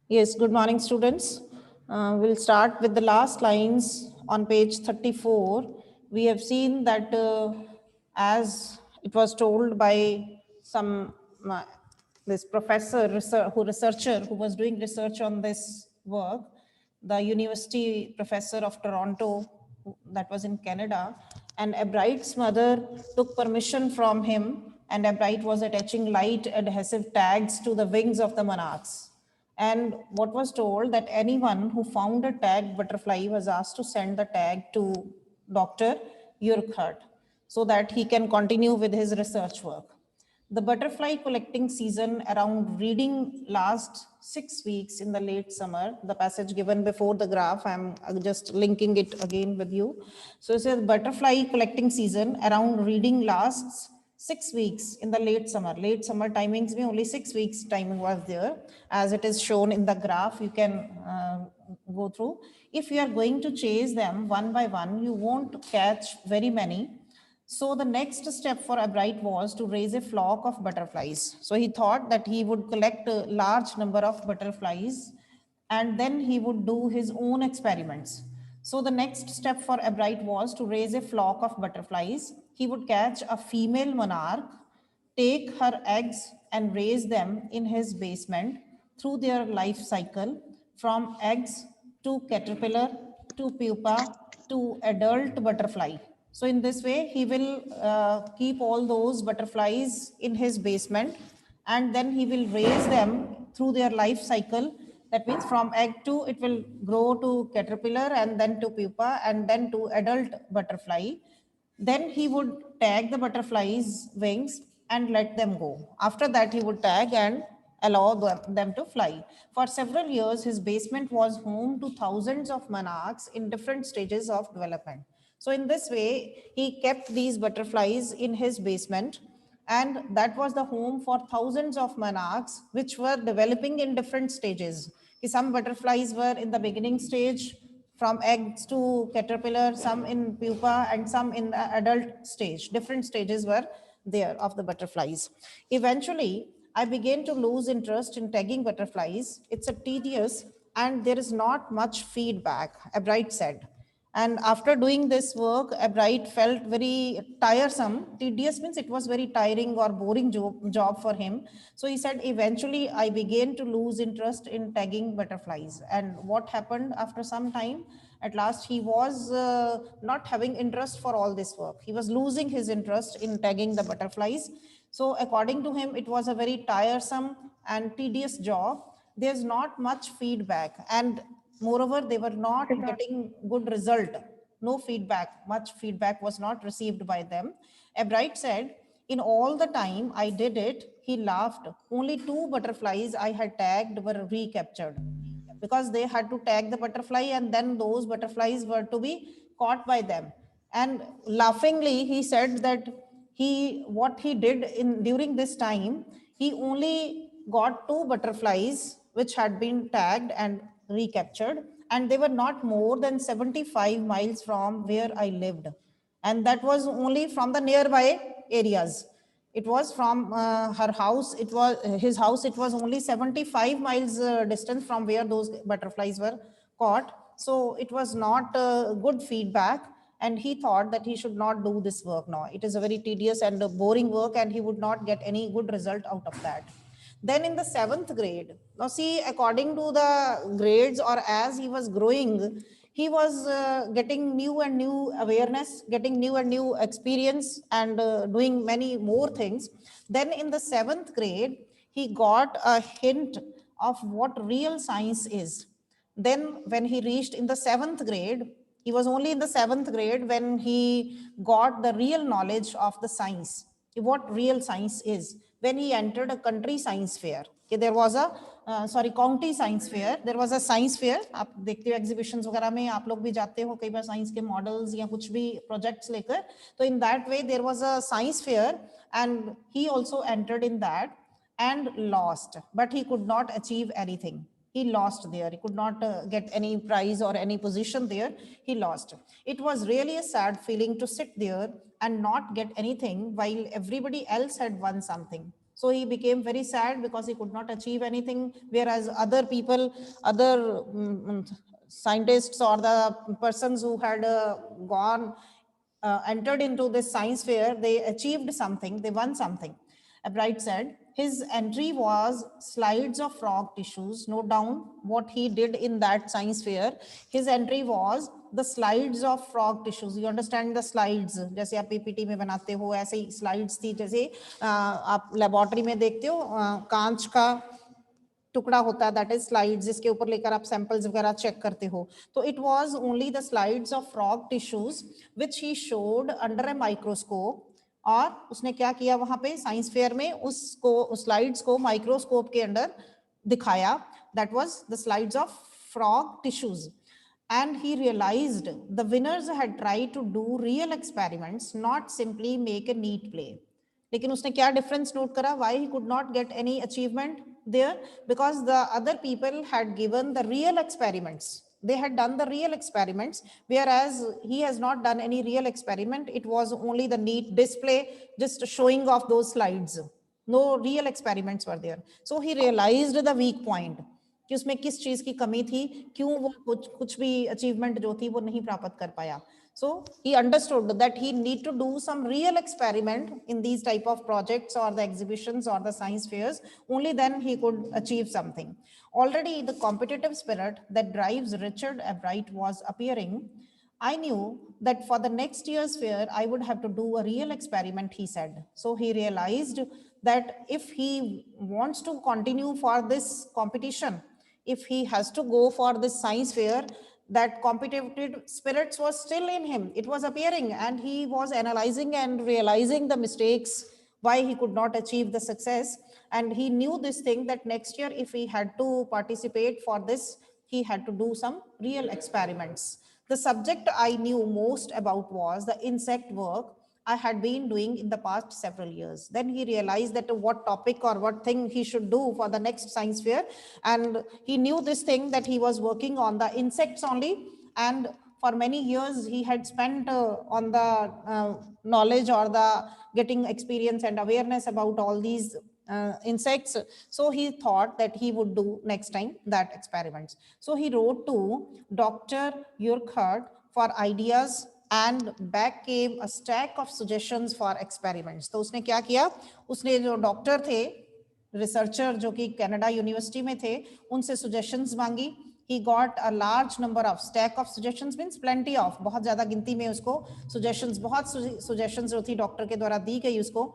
Yes, good morning, students. We'll start with the last lines on page 34. We have seen that as it was told by some this professor researcher who was doing research on this work, the university professor of Toronto, that was in Canada, and Ebright's mother took permission from him, and Ebright was attaching light adhesive tags to the wings of the monarchs. And what was told that anyone who found a tagged butterfly was asked to send the tag to Dr. Urquhart so that he can continue with his research work. The butterfly collecting season around reading lasts 6 weeks in the late summer. The passage given before the graph, I'm just linking it again with you. So it says butterfly collecting season around reading lasts 6 weeks in the late summer. Late summer timings, only 6 weeks timing was there. As it is shown in the graph, you can go through. If you are going to chase them one by one, you won't catch very many. So the next step for Ebright was to raise a flock of butterflies. So he thought that he would collect a large number of butterflies and then he would do his own experiments. So the next step for Ebright was to raise a flock of butterflies. He would catch a female monarch, take her eggs and raise them in his basement through their life cycle from eggs to caterpillar to pupa to adult butterfly. So in this way, he will keep all those butterflies in his basement and then he will raise them through their life cycle. That means from egg to, it will grow to caterpillar and then to pupa and then to adult butterfly. Then he would tag the butterflies' wings and let them go. After that, he would tag and allow them to fly. For several years, his basement was home to thousands of monarchs in different stages of development. So in this way, he kept these butterflies in his basement, and that was the home for thousands of monarchs which were developing in different stages. Some butterflies were in the beginning stage, from eggs to caterpillar, some in pupa and some in the adult stage. Different stages were there of the butterflies. Eventually, I began to lose interest in tagging butterflies. It's a tedious and there is not much feedback, Ebright said. And after doing this work, Ebright felt very tiresome. Tedious means it was very tiring or boring job for him. So he said, eventually I began to lose interest in tagging butterflies. And what happened after some time? At last, he was not having interest for all this work. He was losing his interest in tagging the butterflies. So according to him, it was a very tiresome and tedious job. There's not much feedback. And moreover, they were not getting good result. No feedback, much feedback was not received by them. Ebright said, in all the time I did it, he laughed. Only 2 butterflies I had tagged were recaptured because they had to tag the butterfly and then those butterflies were to be caught by them. And laughingly, he said that what he did in during this time, he only got 2 butterflies which had been tagged and recaptured, and they were not more than 75 miles from where I lived. And that was only from the nearby areas. It was from her house, it was his house, it was only 75 miles distance from where those butterflies were caught. So it was not good feedback, and he thought that he should not do this work now. It is a very tedious and a boring work, and he would not get any good result out of that. Then in the 7th grade, now see, according to the grades or as he was growing, he was getting new and new awareness, getting new and new experience, and doing many more things. Then in the 7th grade, he got a hint of what real science is. Then when he reached in the 7th grade, he was only in the 7th grade when he got the real knowledge of the science, what real science is. When he entered a country science fair, there was a county science fair, there was a science fair. आप देखते हो exhibitions वगैरह में, आप लोग भी जाते हो कई बार साइंस के मॉडल्स या कुछ भी प्रोजेक्ट्स लेकर. तो in that way there was a science fair and he also entered in that and lost, but he could not achieve anything. He lost there. He could not get any prize or any position there. He lost. It was really a sad feeling to sit there and not get anything while everybody else had won something. So he became very sad because he could not achieve anything, whereas other people, other scientists or the persons who had entered into this science fair, they achieved something, they won something. Ebright said his entry was slides of frog tissues. Note down what he did in that science fair. His entry was the slides of frog tissues. You understand the slides, जैसे आप PPT में बनाते हो ऐसे ही slides थी, जैसे आप laboratory में देखते हो कांच का टुकड़ा होता है, दैट इज स्लाइड्स, जिसके ऊपर लेकर आप सैंपल्स वगैरह चेक करते हो. तो it was only the slides of frog tissues which he showed under a microscope. और उसने क्या किया वहां पे साइंस फेयर में, उसको उस स्लाइड्स को माइक्रोस्कोप के अंदर दिखाया. That was the slides of frog tissues. And he realized the winners had tried to do real experiments, not simply make a neat play. लेकिन उसने क्या डिफरेंस नोट करा? Why he could not get any achievement there? Because the other people had given the real experiments. They had done the real experiments, whereas he has not done any real experiment. It was only the neat display, just showing off those slides. No real experiments were there. So he realized the weak point, कि उसमें किस चीज की कमी थी, क्यों वो कुछ भी अचीवमेंट जो थी वो नहीं प्राप्त कर पाया. So he understood that he need to do some real experiment in these type of projects or the exhibitions or the science fairs. Only then he could achieve something. Already the competitive spirit that drives Richard Ebright was appearing. I knew that for the next year's fair, I would have to do a real experiment, he said. So he realized that if he wants to continue for this competition, if he has to go for this science fair, that competitive spirits was still in him. It was appearing, and he was analyzing and realizing the mistakes, why he could not achieve the success. And he knew this thing, that next year, if he had to participate for this, he had to do some real experiments. The subject I knew most about was the insect work I had been doing in the past several years. Then he realized that what topic or what thing he should do for the next science fair. And he knew this thing, that he was working on the insects only. And for many years, he had spent on the knowledge or the getting experience and awareness about all these insects. So he thought that he would do next time that experiments. So he wrote to Dr. Urquhart for ideas, and back came a stack of suggestions for experiments. तो उसने क्या किया, उसने जो doctor थे, researcher जो कि Canada university में थे, उनसे suggestions मांगी. He got a large number of stack of suggestions, means plenty of, बहुत ज्यादा गिनती में उसको suggestions, बहुत suggestions जो थी डॉक्टर के द्वारा दी गई उसको.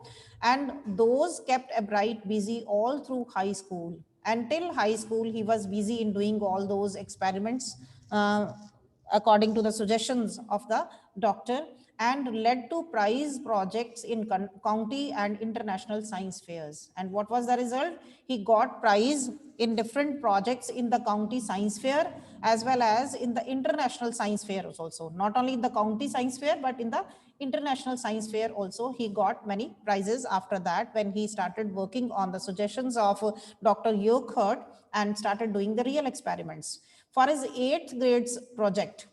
And those kept Ebright busy all through high school. Until high school, he was busy in doing all those experiments according to the suggestions of the doctor, and led to prize projects in county and international science fairs. And what was the result? He got prize in different projects in the county science fair as well as in the international science fair also. Not only in the county science fair, but in the international science fair also, he got many prizes after that, when he started working on the suggestions of Dr. Urquhart and started doing the real experiments. For his 8th grade project,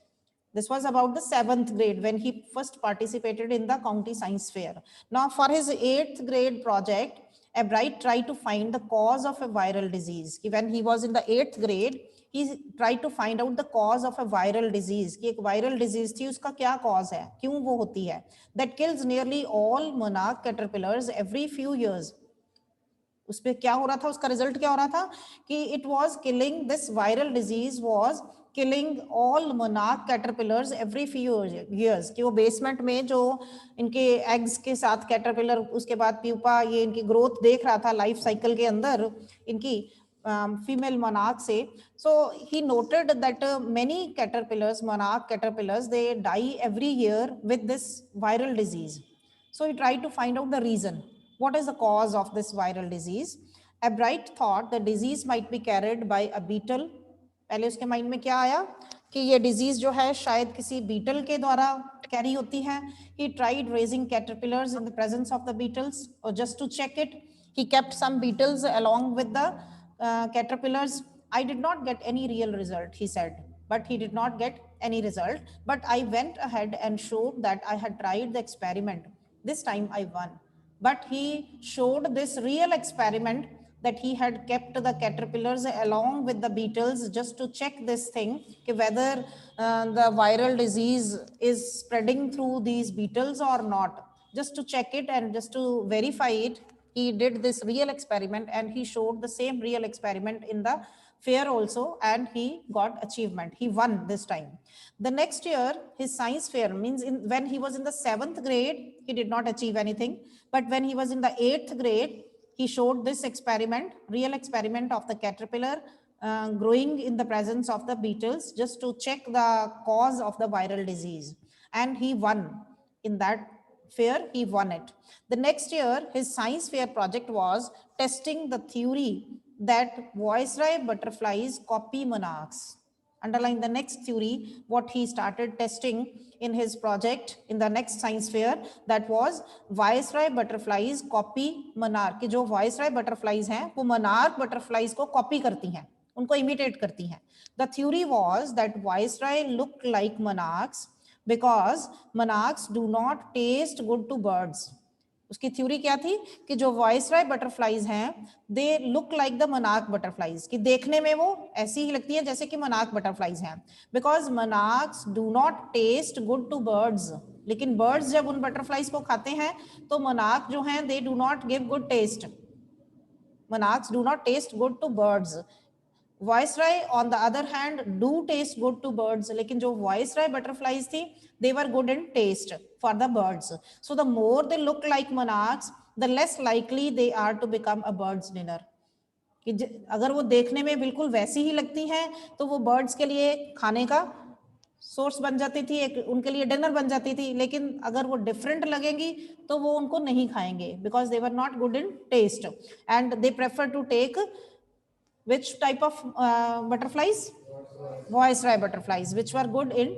this was about the 7th grade when he first participated in the county science fair. Now for his 8th grade project, Ebright tried to find the cause of a viral disease. When he was in the 8th grade, he tried to find out the cause of a viral disease. कि एक viral disease थी, उसका क्या cause है, क्यों वो होती है, that kills nearly all monarch caterpillars every few years. उस पे क्या हो रहा था, उसका रिजल्ट क्या हो रहा था कि it was killing, this viral disease was killing all monarch caterpillars every few years. कि वो बेसमेंट में जो इनके एग्स के साथ कैटरपिलर, उसके बाद प्यूपा, ये इनकी ग्रोथ देख रहा था लाइफ साइकिल के अंदर इनकी female monarch से. So he noted that many caterpillars, monarch caterpillars, they die every year with this viral disease. So he tried to find out the reason. What is the cause of this viral disease? Ebright thought the disease might be carried by a beetle. पहले उसके mind में क्या आया कि ये disease जो है शायद किसी बीटल के द्वारा कैरी होती है. He tried raising caterpillars in the presence of the beetles, or just to check it, he kept some beetles along with the caterpillars, I did not get any real result, he said, but he did not get any result. But I went ahead and showed that I had tried the experiment. This time I won. But he showed this real experiment that he had kept the caterpillars along with the beetles just to check this thing, whether the viral disease is spreading through these beetles or not. Just to check it and just to verify it, he did this real experiment, and he showed the same real experiment in the fair also, and he got achievement. He won this time. The next year, his science fair, means when he was in the 7th grade, he did not achieve anything. But when he was in the 8th grade, he showed this experiment, real experiment of the caterpillar growing in the presence of the beetles, just to check the cause of the viral disease. And he won in that fair, he won it. The next year, his science fair project was testing the theory that viceroy butterflies copy monarchs. Underline the next theory, what he started testing in his project in the next science fair, that was viceroy butterflies copy monarch. कि जो viceroy butterflies हैं वो monarch butterflies को copy करती हैं, उनको imitate करती हैं. The theory was that viceroy look like monarchs because monarchs do not taste good to birds. उसकी थ्योरी क्या थी कि जो वाइसराय बटरफ्लाईज हैं they look like the menarche butterflies, कि देखने में वो ऐसी ही लगती है जैसे कि मनार्क बटरफ्लाईज हैं. Because monarchs do not taste good to birds, लेकिन बर्ड्स जब उन बटरफ्लाईज को खाते हैं तो मनार्क जो हैं they do not give good taste. Monarchs do not taste good to birds. Viceroy on the other hand do taste good to birds, लेकिन जो वाइसराय बटरफ्लाईज थी they were good in taste for the birds. So the more they look like monarchs, the less likely they are to become a bird's dinner. कि अगर वो देखने में बिल्कुल वैसी ही लगती हैं तो वो बर्ड्स के लिए खाने का सोर्स बन जाती थी, एक उनके लिए डिनर बन जाती थी. लेकिन अगर वो डिफरेंट लगेंगी तो वो उनको नहीं खाएंगे, because they were not good in taste and they prefer to take which type of butterflies? Viceroy butterflies, which were good in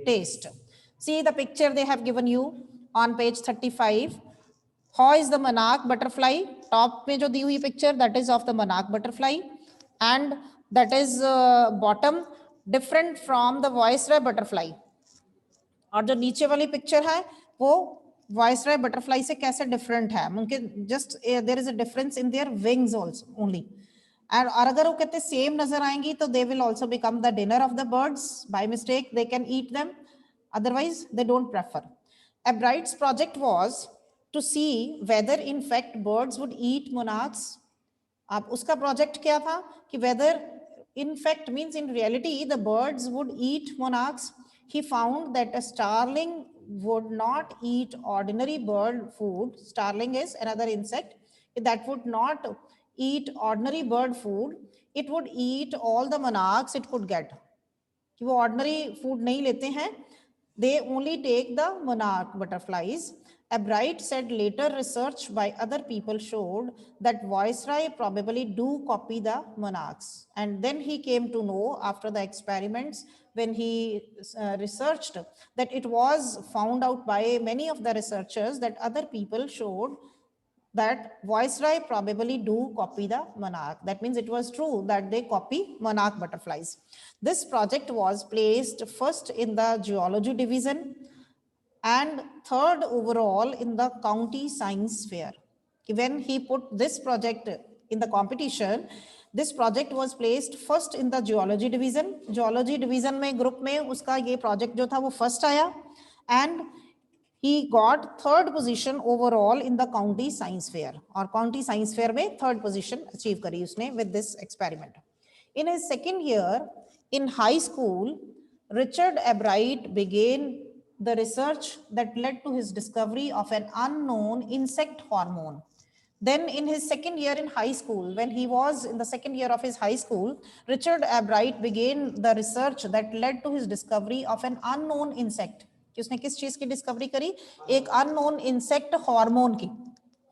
taste. See the picture they have given you on page 35. How is the monarch butterfly? Top में जो दी हुई picture, that is of the monarch butterfly, and that is bottom different from the viceroy butterfly. और जो नीचे वाली picture है वो viceroy butterfly से कैसे different है? उनके just there is a difference in their wings also only. और अगर वो कहते सेम नजर आएंगी तो they will also become the dinner of the birds. By mistake they can eat them. Otherwise they don't prefer. Ebright's project was to see whether in fact birds would eat monarchs. अब उसका project क्या था कि whether in fact means in reality the birds would eat monarchs. He found that a starling would not eat ordinary bird food. Starling is another insect that would not eat ordinary bird food. It would eat all the monarchs it could get. कि वो ordinary food नहीं लेते हैं, they only take the monarch butterflies. Ebright said later research by other people showed that viceroy probably do copy the monarchs. And then he came to know after the experiments when he researched that it was found out by many of the researchers that other people showed that viceroy probably do copy the monarch. That means it was true that they copy monarch butterflies. This project was placed first in the geology division and third overall in the county science fair. When he put this project in the competition, this project was placed first in the geology division. Geology division में group में उसका ये project जो था वो first आया, and he got third position overall in the county science fair. और county science fair में third position achieve करी उसने with this experiment. In his second year in high school, Richard Ebright began the research that led to his discovery of an unknown insect hormone. Then in his second year in high school, when he was in the second year of his high school, Richard Ebright began the research that led to his discovery of an unknown insect. कि उसने किस चीज की discovery करी? एक unknown insect hormone की.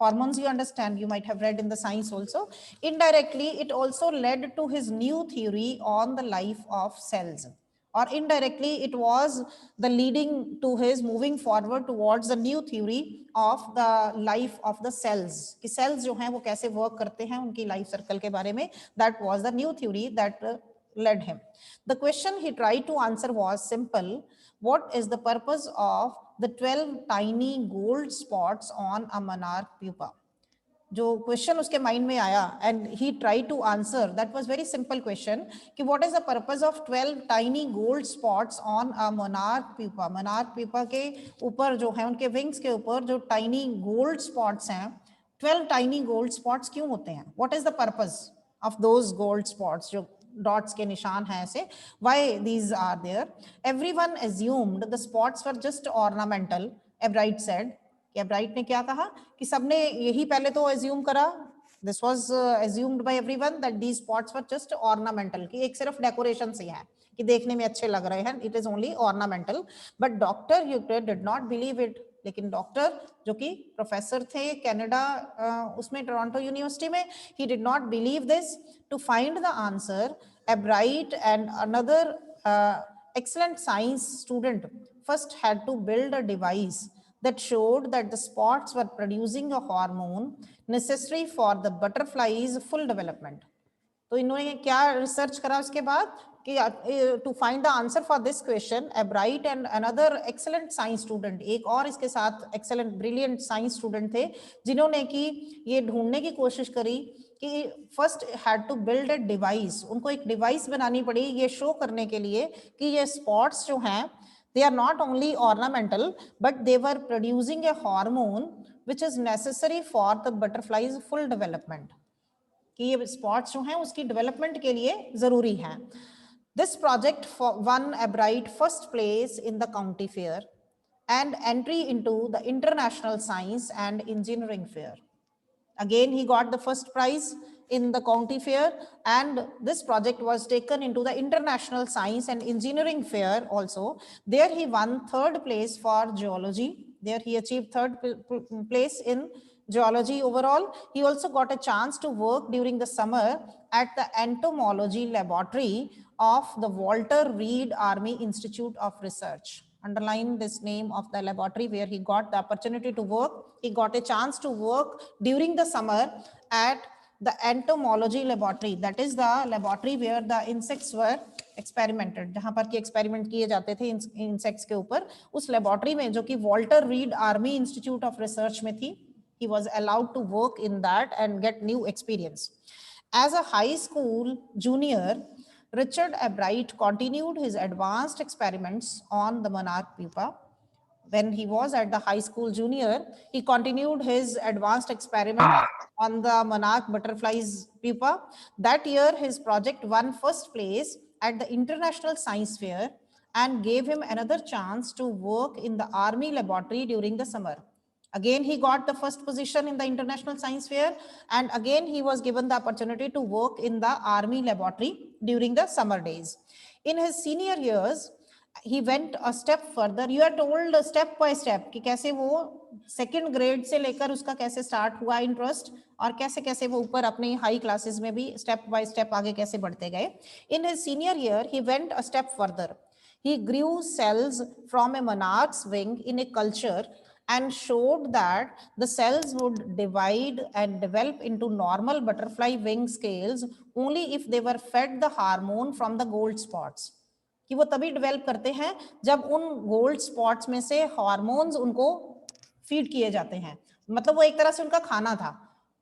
Hormones you understand, you might have read in the science also. Indirectly, it also led to his new theory on the life of cells. or indirectly it was the leading to his moving forward towards the new theory of the life of the cells कि cells जो हैं वो कैसे work करते हैं उनकी life circle के बारे में. That was the new theory that led him. The question he tried to answer was simple. What is the purpose of the 12 tiny gold spots on a monarch pupa? जो question उसके mind में आया and he try to answer, that was very simple question कि what is the purpose of 12 tiny gold spots on a monarch pupa. Monarch pupa के ऊपर जो है उनके विंग्स के ऊपर जो टाइनी गोल्ड स्पॉट्स हैं, 12 टाइनी गोल्ड स्पॉट्स क्यों होते हैं? What is the purpose of those gold spots जो डॉट्स के निशान हैं ऐसे, why these are there? Everyone assumed the spots were just ornamental. Ebright said, Ebright ने क्या कहा कि सबने यही पहले तो एज्यूम करा, this was assumed by everyone that these spots were just ornamental, कि एक सिर्फ डेकोरेशन से है कि देखने में अच्छे लग रहे हैं, it is only ornamental. But doctor Euclid did not believe it. लेकिन डॉक्टर जो कि प्रोफेसर थे कनाडा उसमें टोरंटो यूनिवर्सिटी में, he did not believe this. To find the answer, Ebright and another excellent science student first had to build a device that showed that the spots were producing a hormone necessary for the butterfly's full development. तो इन्होंने क्या research करा उसके बाद कि to find the answer for this question, a bright and another excellent science student, एक और इसके साथ एक्सेलेंट ब्रिलियंट साइंस स्टूडेंट थे जिन्होंने कि ये ढूंढने की कोशिश करी कि first had to build a device. उनको एक डिवाइस बनानी पड़ी ये शो करने के लिए कि ये स्पॉट्स जो हैं they are not only ornamental but they were producing a hormone which is necessary for the butterfly's full development, कि ये स्पॉट्स जो हैं उसकी डेवलपमेंट के लिए जरूरी हैं. This project won Ebright first place in the county fair and entry into the International Science and Engineering Fair. Again, he got the first prize in the county fair, and this project was taken into the International Science and Engineering Fair also. There he won third place for geology. There he achieved third place in geology overall. He also got a chance to work during the summer at the entomology laboratory of the Walter Reed Army Institute of Research. Underline this name of the laboratory where he got the opportunity to work. He got a chance to work during the summer at the entomology laboratory. That is the laboratory where the insects were experimented. जहाँ पर कि experiment किए जाते थे insects के ऊपर, उस laboratory में जो कि Walter Reed Army Institute of Research में थी, he was allowed to work in that and get new experience. As a high school junior, Richard Ebright continued his advanced experiments on the monarch pupa. When he was at the high school junior, he continued his advanced experiments on the monarch butterfly's pupa. That year, his project won first place at the International Science Fair and gave him another chance to work in the Army laboratory during the summer. Again, he got the first position in the International Science Fair, and again he was given the opportunity to work in the Army laboratory during the summer days. In his senior years, he went a step further. You are told step by step कि कैसे वो second grade से लेकर उसका कैसे start हुआ interest और कैसे कैसे वो ऊपर अपने high classes में भी step by step आगे कैसे बढ़ते गए. In his senior year, he went a step further. He grew cells from a monarch's wing in a culture and showed that the cells would divide and develop into normal butterfly wing scales only if they were fed the hormone from the gold spots. कि वो तभी develop करते हैं जब उन gold spots में से hormones उनको फीड किए जाते हैं. मतलब वो एक तरह से उनका खाना था.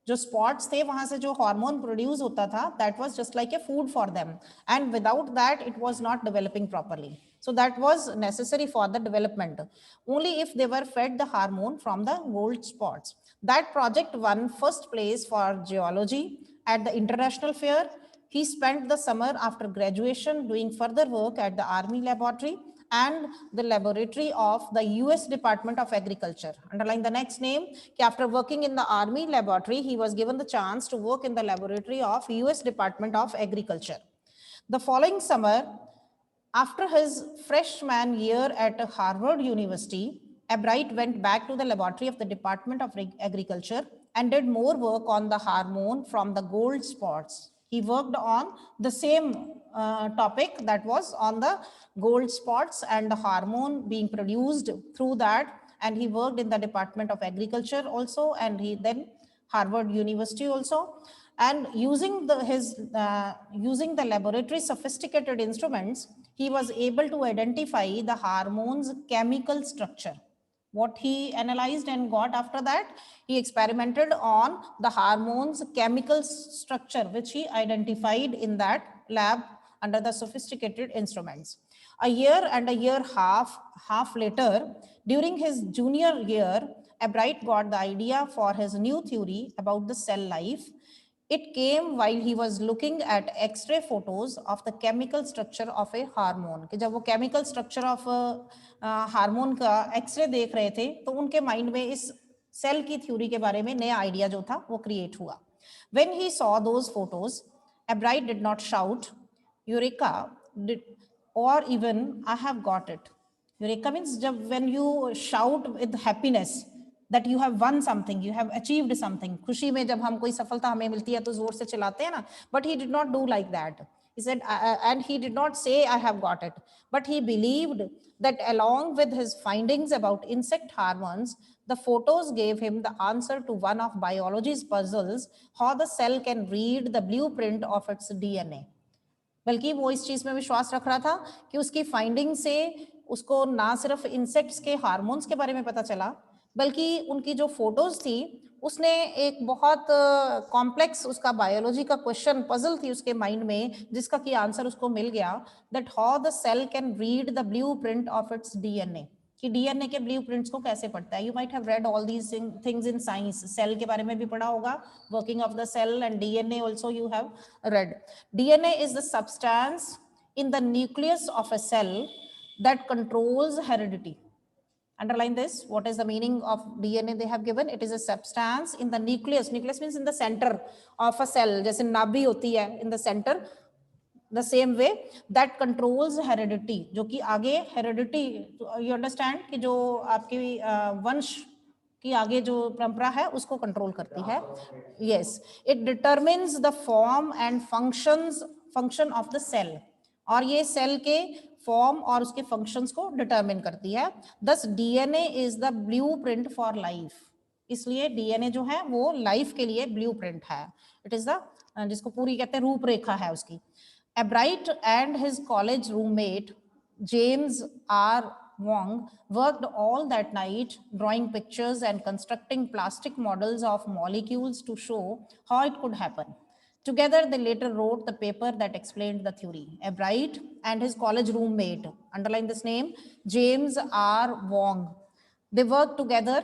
जो स्पॉट्स थे वहां से जो हार्मोन प्रोड्यूस होता था, that was just like a food for them, and without that it was not developing properly. So that was necessary for the development only if they were fed the hormone from the gold spots. That project won first place for geology at the International Fair. He spent the summer after graduation doing further work at the Army laboratory and the laboratory of the US Department of Agriculture. Underline the next name. After working in the Army laboratory, he was given the chance to work in the laboratory of US Department of Agriculture. The following summer, after his freshman year at Harvard University, Ebright went back to the laboratory of the Department of Agriculture and did more work on the hormone from the gold spots. He worked on the same topic, that was on the gold spots and the hormone being produced through that. And he worked in the Department of Agriculture also, and he then Harvard University also. And using using the laboratory sophisticated instruments, he was able to identify the hormone's chemical structure. What he analyzed and got after that, he experimented on the hormones chemical structure, which he identified in that lab under the sophisticated instruments. A year and a year half later, during his junior year, Ebright got the idea for his new theory about the cell life. It came while he was looking at X-ray photos of the chemical structure of a hormone. कि जब वो chemical structure of hormone का x ray देख रहे थे, तो उनके mind में इस सेल की थ्योरी के बारे में नया आइडिया जो था वो क्रिएट हुआ. When he saw those photos, Ebright did not shout, "Eureka!" or even, "I have got it." Eureka means जब when you shout with happiness that you have won something, you have achieved something. खुशी में जब हम कोई सफलता हमें मिलती है तो जोर से चिल्लाते हैं ना. But he did not do like that. He said, and he did not say, "I have got it," but he believed that along with his findings about insect hormones, the photos gave him the answer to one of biology's puzzles, how the cell can read the blueprint of its DNA. बल्कि वो इस चीज में विश्वास रख रहा था कि उसकी फाइंडिंग से उसको ना सिर्फ इंसेक्ट्स के हार्मोन्स के बारे में पता चला, बल्कि उनकी जो फोटोज थी उसने एक बहुत कॉम्प्लेक्स उसका बायोलॉजी का क्वेश्चन पजल थी उसके माइंड में, जिसका की आंसर उसको मिल गया, that how the cell can read the blueprint of its DNA, कि डीएनए के ब्लूप्रिंट्स को कैसे पढ़ता है. You might have read all these things in science. Cell के बारे में भी पढ़ा होगा, working of the cell, and DNA also you have read. DNA is the substance in the nucleus of a cell that controls heredity. Underline this. What is the meaning of DNA they have given? It is a substance in the nucleus. Nucleus means in the center of a cell. जैसे नाभि होती है in the center. The same way that controls heredity. जो कि आगे heredity, you understand कि जो आपकी वंश कि आगे जो परंपरा है उसको कंट्रोल करती है. Yes, it determines the form and function of the cell, और ये सेल के फॉर्म और उसके फंक्शंस को डिटरमिन करती है. दस DNA is the blueprint for life. इसलिए डीएनए जो है वो लाइफ के लिए ब्लूप्रिंट है. इट इज द जिसको पूरी कहते हैं रूपरेखा है उसकी. Ebright and his college roommate James R. Wong worked all that night drawing pictures and constructing plastic models of molecules to show how it could happen. Together, they later wrote the paper that explained the theory. Ebright and his college roommate, underline this name, James R. Wong. They worked together,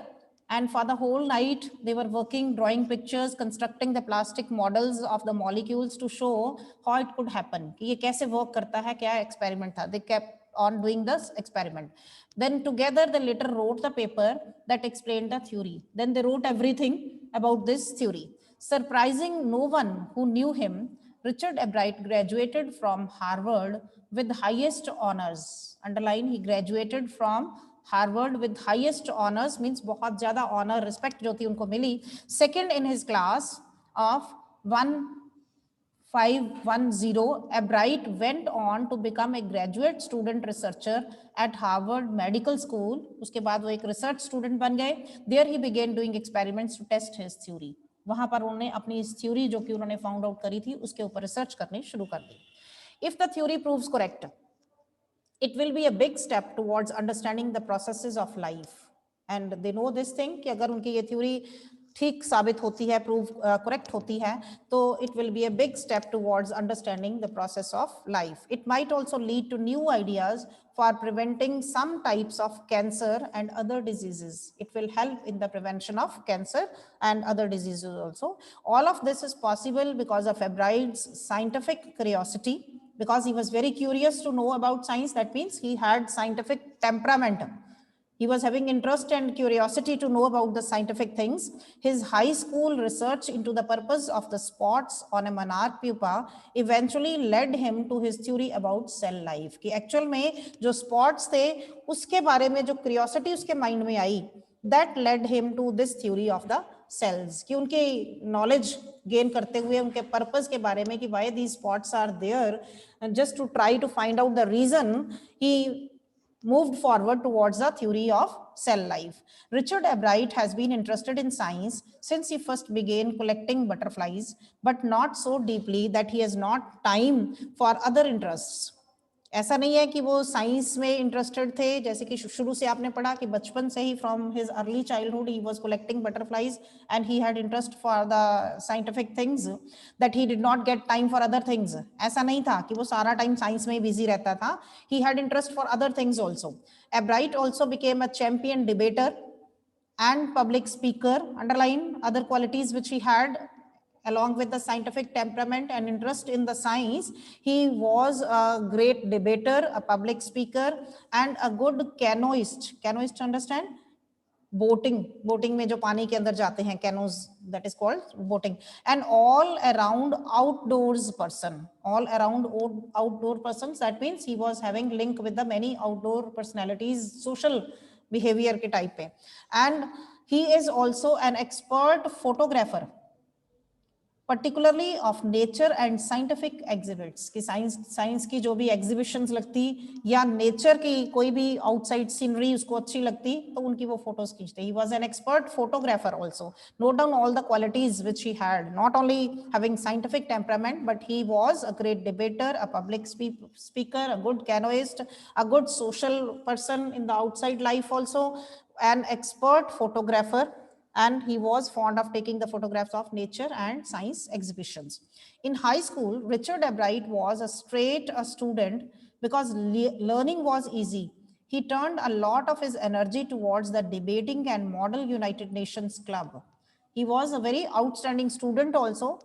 and for the whole night, they were working, drawing pictures, constructing the plastic models of the molecules to show how it could happen. कि ये कैसे work करता है, क्या experiment था. They kept on doing this experiment. Then together they later wrote the paper that explained the theory. Then they wrote everything about this theory. Surprising no one who knew him, Richard Ebright graduated from Harvard with highest honors. Underline, he graduated from Harvard with highest honors, means बहुत ज़्यादा honor, respect जो थी उनको मिली. Second in his class of 1510, Ebright went on to become a graduate student researcher at Harvard Medical School. उसके बाद वो एक research student बन गए. There he began doing experiments to test his theory. वहाँ पर उन्होंने अपनी इस theory जो कि उन्होंने found out करी थी उसके ऊपर research करनी शुरू कर दी. If the theory proves correct, it will be a big step towards understanding the processes of life. And they know this thing कि अगर उनकी ये theory ठीक साबित होती है, prove correct होती है, तो it will be a big step towards understanding the process of life. It might also lead to new ideas for preventing some types of cancer and other diseases. It will help in the prevention of cancer and other diseases also. All of this is possible because of Ebright's scientific curiosity. Because he was very curious to know about science, that means he had scientific temperament. He was having interest and curiosity to know about the scientific things. His high school research into the purpose of the spots on a monarch pupa eventually led him to his theory about cell life. कि actual में जो spots थे उसके बारे में जो curiosity उसके mind में आई, that led him to this theory of the cells, कि उनके knowledge gain करते हुए उनके purpose के बारे में कि why these spots are there, and just to try to find out the reason, he moved forward towards the theory of cell life. Richard Albright has been interested in science since he first began collecting butterflies, but not so deeply that he has not time for other interests. ऐसा नहीं है कि वो science में interested थे, जैसे कि शुरू से आपने पढ़ा कि बचपन से ही from his early childhood he was collecting butterflies and he had interest for the scientific things that he did not get time for other things. ऐसा नहीं था कि वो सारा टाइम साइंस में ही बिजी रहता था. ही had interest for other things also. Albright also became a champion debater and public speaker. Underline other qualities which he had along with the scientific temperament and interest in the science. He was a great debater, a public speaker, and a good canoeist. Canoeist, understand? Boating में जो पानी के अंदर जाते हैं, कैनोज, that is called boating. And all around outdoors person, all around outdoor persons, that means he was having link with the many outdoor personalities, social behavior के type पे. And he is also an expert photographer, particularly of nature and scientific exhibits, कि science की जो भी exhibitions लगती या nature की कोई भी आउटसाइड सीनरी उसको अच्छी लगती तो उनकी वो फोटोज खींचते. He was an expert photographer also. Note down all the qualities which he had, not only having scientific temperament, but he was a great debater, a public speaker, a good canoeist, a good social person in the outside life also, an expert photographer, and he was fond of taking the photographs of nature and science exhibitions. In high school, Richard Albright was a student because learning was easy. He turned a lot of his energy towards the debating and Model United Nations Club. He was a very outstanding student also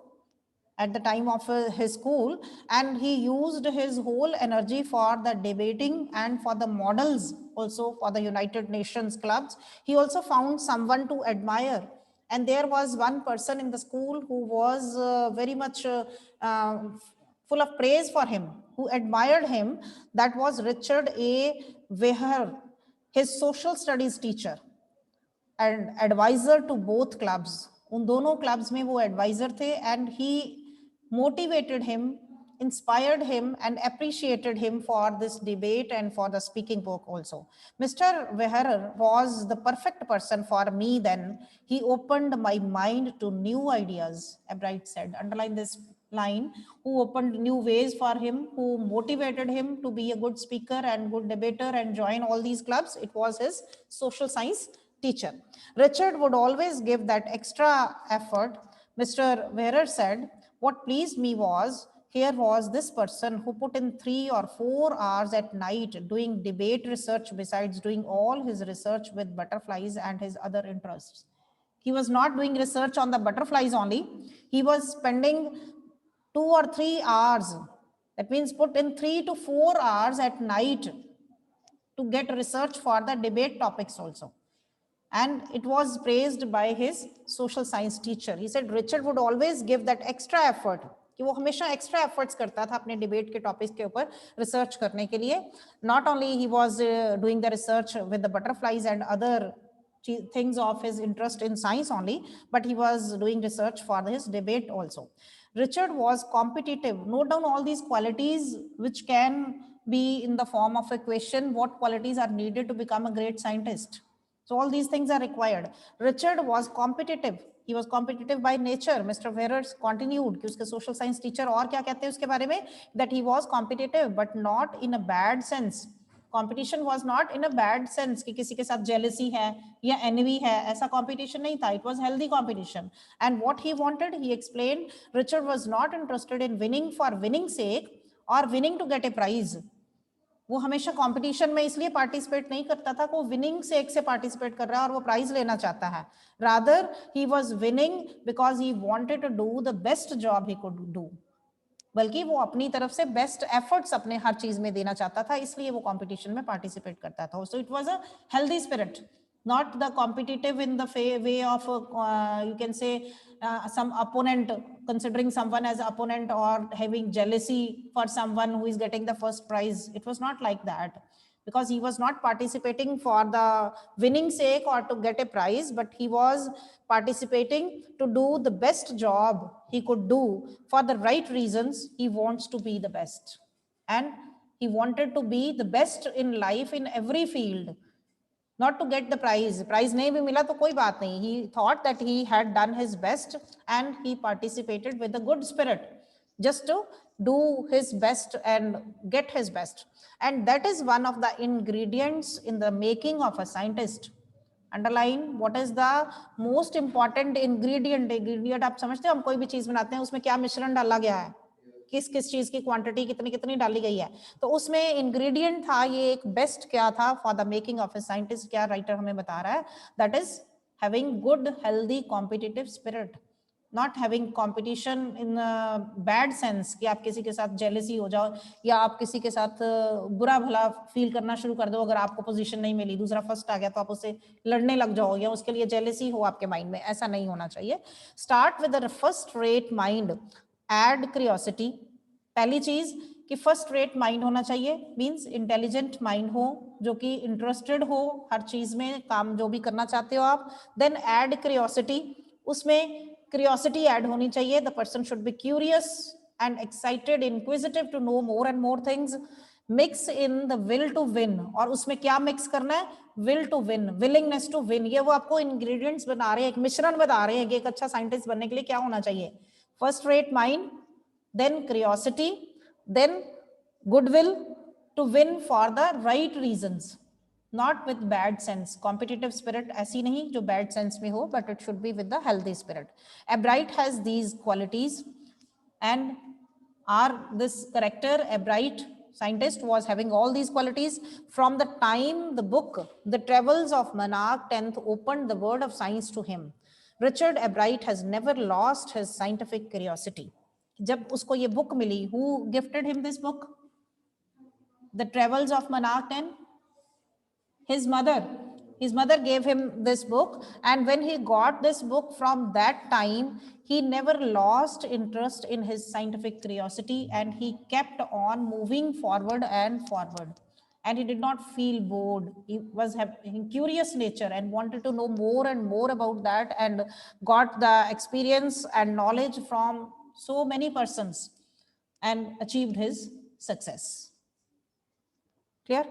at the time of his school, and he used his whole energy for the debating and for the models also for the United Nations clubs. He also found someone to admire, and there was one person in the school who was very much full of praise for him, who admired him. That was Richard A. Weher, his social studies teacher and advisor to both clubs. उन दोनों clubs में वो advisor थे, and he motivated him, inspired him, and appreciated him for this debate and for the speaking book also. Mr. Weher was the perfect person for me then. He opened my mind to new ideas, Albright said. Underline this line. Who opened new ways for him, who motivated him to be a good speaker and good debater and join all these clubs. It was his social science teacher. Richard would always give that extra effort. Mr. Weher said, what pleased me was, here was this person who put in 3 or 4 hours at night doing debate research besides doing all his research with butterflies and his other interests. He was not doing research on the butterflies only. He was spending 2 or 3 hours. That means put in 3 to 4 hours at night to get research for the debate topics also. And it was praised by his social science teacher. He said Richard would always give that extra effort, कि वो हमेशा extra efforts करता था अपने debate के topics के ऊपर research करने के लिए. Not only he was doing the research with the butterflies and other things of his interest in science only, but he was doing research for his debate also. Richard was competitive. Note down all these qualities which can be in the form of a question. What qualities are needed to become a great scientist? So all these things are required. Richard was competitive. He was competitive by nature. Mr. Weher continued कि उसके social science teacher और क्या कहते हैं उसके बारे में, that he was competitive but not in a bad sense. Competition was not in a bad sense कि किसी के साथ jealousy है या envy है, ऐसा competition नहीं था. It was healthy competition. And what he wanted, he explained, Richard was not interested in winning for winning's sake or winning to get a prize. वो हमेशा कंपटीशन में इसलिए पार्टिसिपेट नहीं करता था, वो विनिंग से एक से पार्टिसिपेट कर रहा है और वो प्राइज लेना चाहता है. Rather he was winning because he wanted to do the best job he could do. बल्कि वो अपनी तरफ से बेस्ट एफर्ट्स अपने हर चीज में देना चाहता था, इसलिए वो कंपटीशन में पार्टिसिपेट करता था. So it was a healthy spirit, not the competitive in the way of you can say some opponent, considering someone as opponent or having jealousy for someone who is getting the first prize. It was not like that. because he was not participating for the winning sake or to get a prize, but he was participating to do the best job he could do for the right reasons. He wants to be the best, and he wanted to be the best in life in every field, not to get the prize नहीं भी मिला तो कोई बात नहीं. He thought that he had done his best and he participated with a good spirit just to do his best and get his best. And that is one of the ingredients in the making of a scientist. Underline what is the most important ingredient. आप समझते हो, हम कोई भी चीज बनाते हैं उसमें क्या मिश्रण डाला गया है, किस किस चीज की क्वांटिटी कितनी कितनी डाली गई है. तो उसमें इंग्रेडिएंट था ये एक बेस्ट क्या था for the making of a scientist, क्या राइटर हमें बता रहा है, that is having good healthy competitive spirit, not having competition in bad sense कि आप किसी के साथ जेलसी हो जाओ या आप किसी के साथ बुरा भला फील करना शुरू कर दो. अगर आपको पोजीशन नहीं मिली, दूसरा फर्स्ट आ गया तो आप उससे लड़ने लग जाओ या उसके लिए जेलसी हो आपके माइंड में, ऐसा नहीं होना चाहिए. Start with the first rate mind, add curiosity. पहली चीज कि फर्स्ट रेट माइंड होना चाहिए, मींस इंटेलिजेंट माइंड हो जो कि इंटरेस्टेड हो हर चीज में, काम जो भी करना चाहते हो आप. देन ऐड क्यूरियोसिटी, उसमें क्यूरियोसिटी ऐड होनी चाहिए. The person should be curious and excited, inquisitive to know more and more things. Mix in the will to win, और उसमें क्या मिक्स करना है, will to win, willingness to win. ये वो आपको इंग्रेडिएंट्स बता रहे हैं, एक मिश्रण बता रहे हैं कि एक अच्छा साइंटिस्ट बनने के लिए क्या होना चाहिए. First rate mind, then curiosity, then goodwill to win for the right reasons, not with bad sense. Competitive spirit ऐसी नहीं जो bad sense में हो, but it should be with the healthy spirit. Ebright has these qualities, and this character, Ebright scientist, was having all these qualities from the time the book The Travels of Monarch 10th opened the world of science to him. Richard Ebright has never lost his scientific curiosity. जब उसको ये book मिली, who gifted him this book? The Travels of Monarch 10? His mother. His mother gave him this book, and when he got this book, from that time he never lost interest in his scientific curiosity, and he kept on moving forward and forward. And he did not feel bored. He was having curious nature and wanted to know more and more about that, and got the experience and knowledge from so many persons and achieved his success. Clear?